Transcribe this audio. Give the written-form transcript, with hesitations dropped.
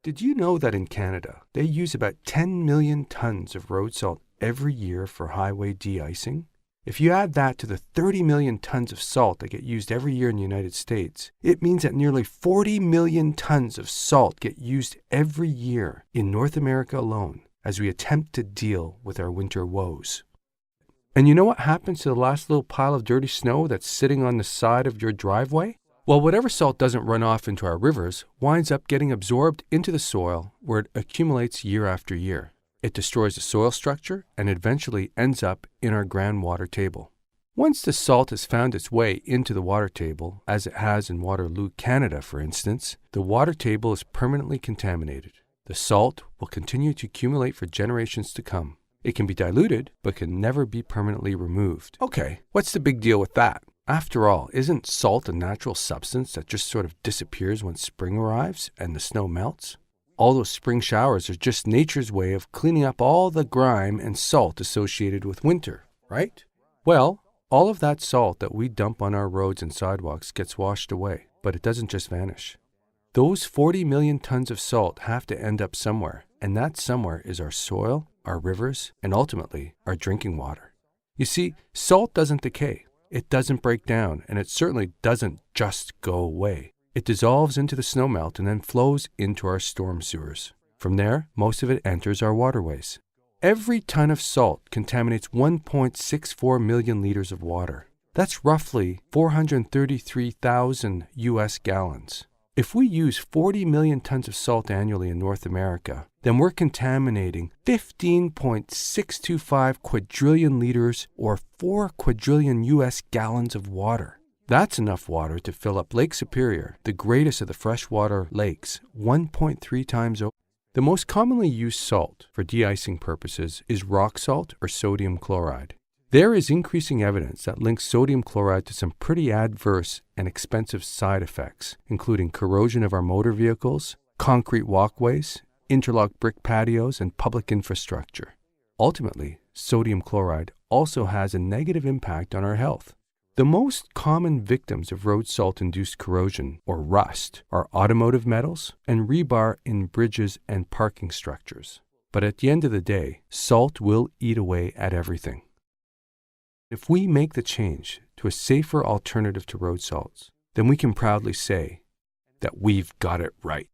Did you know that in Canada, they use about 10 million tons of road salt every year for highway de-icing? If you add that to the 30 million tons of salt that get used every year in the United States, it means that nearly 40 million tons of salt get used every year in North America alone as we attempt to deal with our winter woes. And you know what happens to the last little pile of dirty snow that's sitting on the side of your driveway? Well, whatever salt doesn't run off into our rivers winds up getting absorbed into the soil where it accumulates year after year. It destroys the soil structure and eventually ends up in our groundwater table. Once the salt has found its way into the water table, as it has in Waterloo, Canada, for instance, the water table is permanently contaminated. The salt will continue to accumulate for generations to come. It can be diluted, but can never be permanently removed. Okay, what's the big deal with that? After all, isn't salt a natural substance that just sort of disappears when spring arrives and the snow melts? All those spring showers are just nature's way of cleaning up all the grime and salt associated with winter, right? Well, all of that salt that we dump on our roads and sidewalks gets washed away, but it doesn't just vanish. Those 40 million tons of salt have to end up somewhere, and that somewhere is our soil, our rivers, and ultimately our drinking water. You see, salt doesn't decay. It doesn't break down, and it certainly doesn't just go away. It dissolves into the snowmelt and then flows into our storm sewers. From there, most of it enters our waterways. Every ton of salt contaminates 1.64 million liters of water. That's roughly 433,000 US gallons. If we use 40 million tons of salt annually in North America, then we're contaminating 15.625 quadrillion liters or 4 quadrillion US gallons of water. That's enough water to fill up Lake Superior, the greatest of the freshwater lakes, 1.3 times over. The most commonly used salt for de-icing purposes is rock salt or sodium chloride. There is increasing evidence that links sodium chloride to some pretty adverse and expensive side effects, including corrosion of our motor vehicles, concrete walkways, interlocked brick patios, and public infrastructure. Ultimately, sodium chloride also has a negative impact on our health. The most common victims of road salt-induced corrosion, or rust, are automotive metals and rebar in bridges and parking structures. But at the end of the day, salt will eat away at everything. If we make the change to a safer alternative to road salts, then we can proudly say that we've got it right.